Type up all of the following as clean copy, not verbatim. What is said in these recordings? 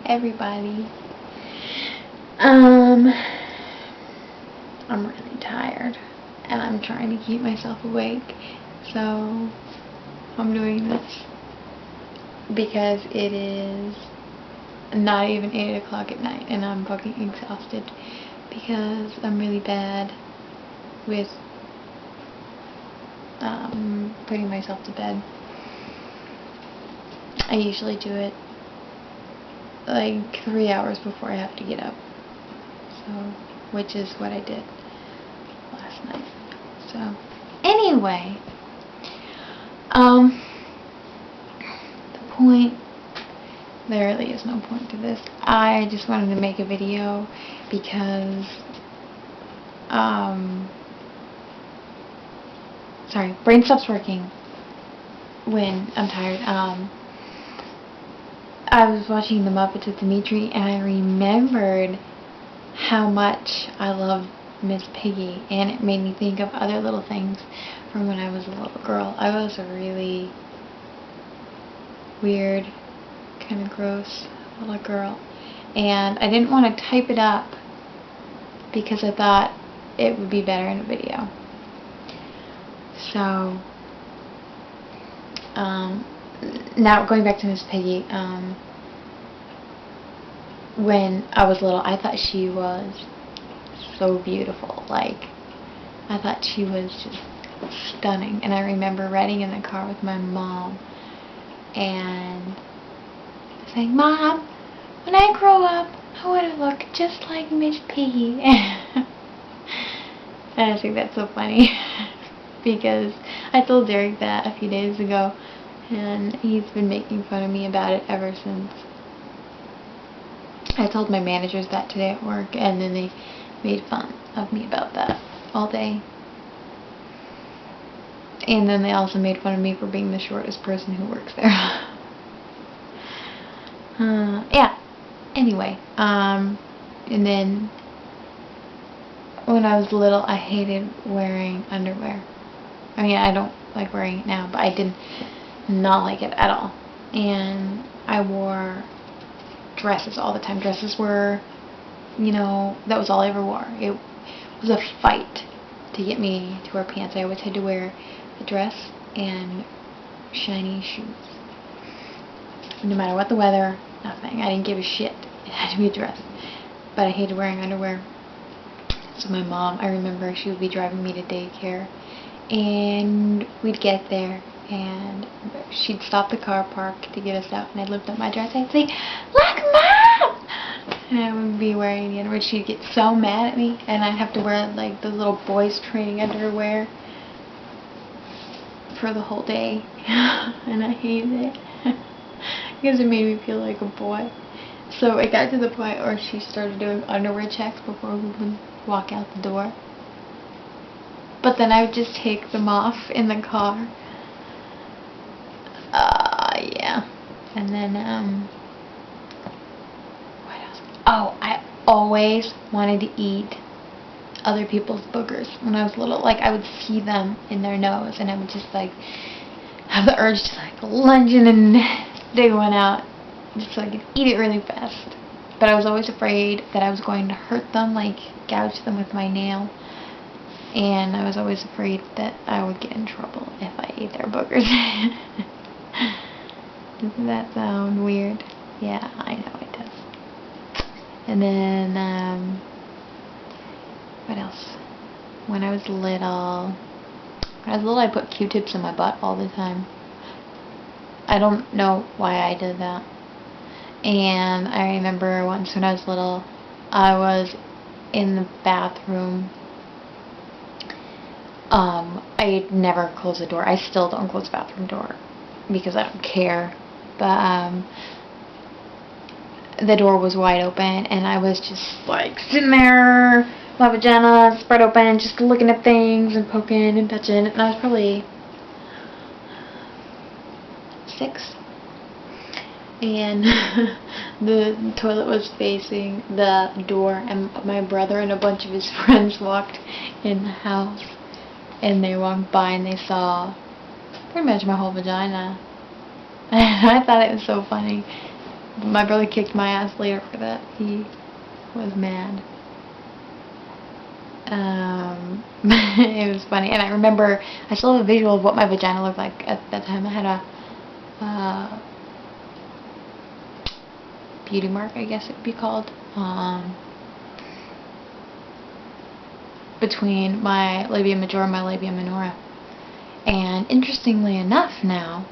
everybody. I'm really tired and I'm trying to keep myself awake, so I'm doing this because it is not even 8 o'clock at night and I'm fucking exhausted because I'm really bad with putting myself to bed. I usually do it like 3 hours before I have to get up, so which is what I did last night. So anyway, the point, there really is no point to this. I just wanted to make a video because sorry, brain stops working when I'm tired. I was watching The Muppets with Dimitri and I remembered how much I loved Miss Piggy, and it made me think of other little things from when I was a little girl. I was a really weird, kind of gross little girl, and I didn't want to type it up because I thought it would be better in a video. So now going back to Miss Piggy, when I was little I thought she was so beautiful. Like, I thought she was just stunning, and I remember riding in the car with my mom and saying, "Mom, when I grow up I want to look just like Miss Piggy." And I think that's so funny because I told Derek that a few days ago and he's been making fun of me about it ever since. I told my managers that today at work, and then they made fun of me about that all day. And then they also made fun of me for being the shortest person who works there. Yeah. Anyway, and then when I was little, I hated wearing underwear. I mean, I don't like wearing it now, but I did not like it at all. And I wore dresses all the time. Dresses were, you know, that was all I ever wore. It was a fight to get me to wear pants. I always had to wear a dress and shiny shoes. No matter what the weather, nothing. I didn't give a shit. It had to be a dress. But I hated wearing underwear. So my mom, I remember she would be driving me to daycare, and we'd get there and she'd stop the car park to get us out, and I'd lift up my dress and I'd say, "Look, Mom!" And I would be wearing the underwear. She'd get so mad at me, and I'd have to wear like those little boys training underwear for the whole day. And I hated it because it made me feel like a boy. So it got to the point where she started doing underwear checks before we would walk out the door. But then I would just take them off in the car. Yeah. And then, what else? Oh, I always wanted to eat other people's boogers when I was little. Like, I would see them in their nose, and I would just, like, have the urge to, like, lunge in and dig one out just so I could eat it really fast. But I was always afraid that I was going to hurt them, like, gouge them with my nail. And I was always afraid that I would get in trouble if I ate their boogers. Doesn't that sound weird? Yeah, I know it does. And then, what else? When I was little, I put Q-tips in my butt all the time. I don't know why I did that. And I remember once when I was little, I was in the bathroom. I never close the door. I still don't close the bathroom door because I don't care. But the door was wide open, and I was just like sitting there, my vagina spread open, just looking at things and poking and touching. And I was probably 6. And the toilet was facing the door, and my brother and a bunch of his friends walked in the house, and they walked by and they saw pretty much my whole vagina. And I thought it was so funny My brother kicked my ass later for that. He was mad. It was funny, and I remember I still have a visual of what my vagina looked like at that time. I had a beauty mark, I guess it would be called, between my labia majora and my labia minora. And interestingly enough now,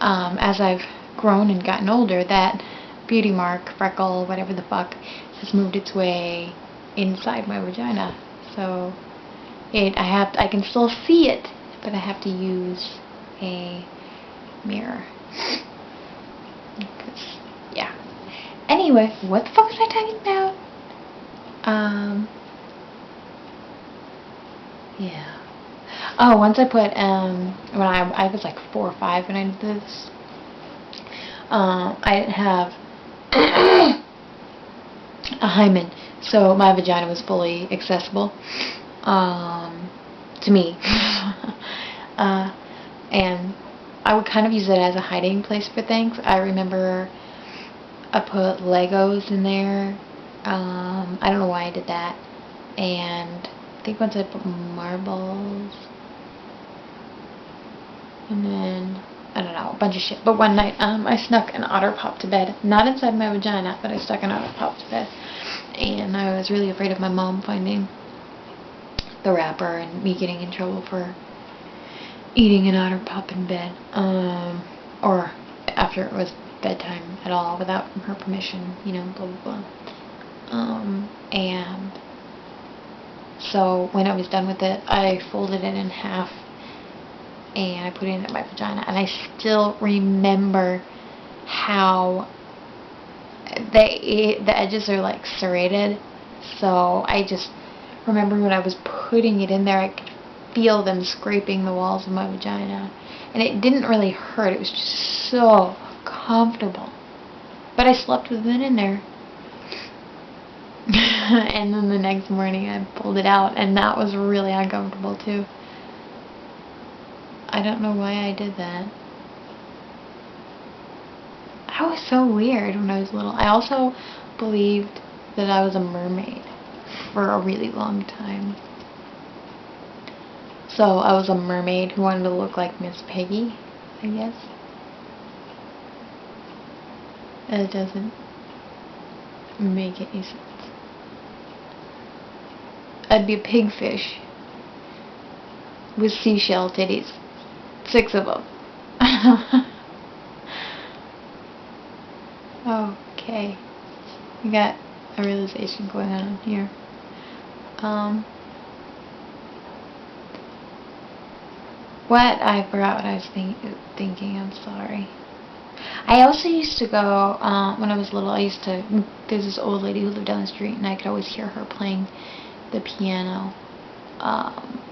as I've grown and gotten older, that beauty mark, freckle, whatever the fuck, has moved its way inside my vagina. So I can still see it, but I have to use a mirror. Yeah. Anyway, what the fuck was I talking about? Yeah. Oh, once I put, when I was like 4 or 5 when I did this, I didn't have a hymen, so my vagina was fully accessible, to me. And I would kind of use it as a hiding place for things. I remember I put Legos in there. I don't know why I did that. And I think once I put marbles, and then I don't know, a bunch of shit. But one night, I snuck an Otter Pop to bed, not inside my vagina, but I stuck an Otter Pop to bed, and I was really afraid of my mom finding the wrapper and me getting in trouble for eating an Otter Pop in bed, or after it was bedtime at all without her permission, you know, blah blah blah. And so when I was done with it, I folded it in half and I put it in my vagina, and I still remember how the edges are like serrated. So I just remember when I was putting it in there, I could feel them scraping the walls of my vagina, and it didn't really hurt. It was just so comfortable. But I slept with it in there. And then the next morning I pulled it out, and that was really uncomfortable too. I don't know why I did that. I was so weird when I was little. I also believed that I was a mermaid for a really long time. So I was a mermaid who wanted to look like Miss Piggy, I guess. And it doesn't make any sense. I'd be a pigfish with seashell titties. 6 of them. Okay. We got a realization going on here. What? I forgot what I was thinking. I'm sorry. I also used to go, when I was little, there's this old lady who lived down the street, and I could always hear her playing the piano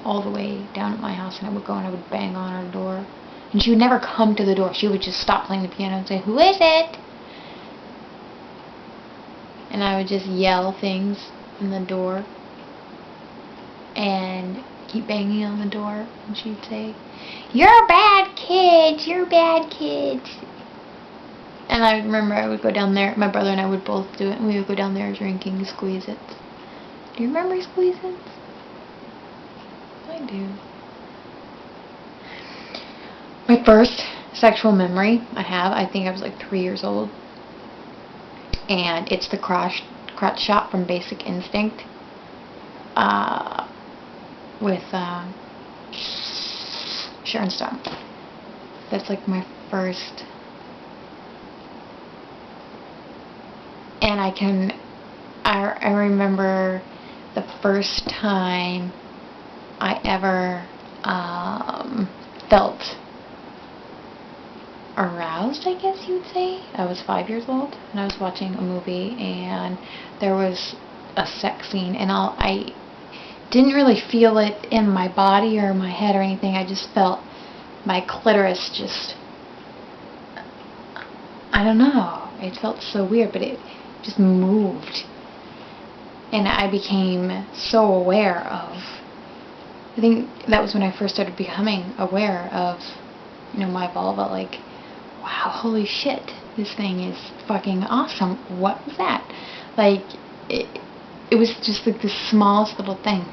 all the way down at my house, and I would go and I would bang on her door, and she would never come to the door. She would just stop playing the piano and say, "Who is it?" And I would just yell things in the door and keep banging on the door, and she'd say, "You're bad kids, you're bad kids." And I remember I would go down there, my brother and I would both do it, and we would go down there drinking Squeeze-Its. Do you remember Squeeze-Its? I do. My first sexual memory I think I was like 3 years old. And it's the crotch shot from Basic Instinct. With Sharon Stone. That's like my first. And I remember the first time I ever felt aroused, I guess you would say. I was 5 years old, and I was watching a movie, and there was a sex scene, and I didn't really feel it in my body or my head or anything. I just felt my clitoris just, I don't know, it felt so weird, but it just moved. And I became so aware of, I think that was when I first started becoming aware of, my vulva, like, wow, holy shit, this thing is fucking awesome. What was that? Like, it was just like the smallest little thing.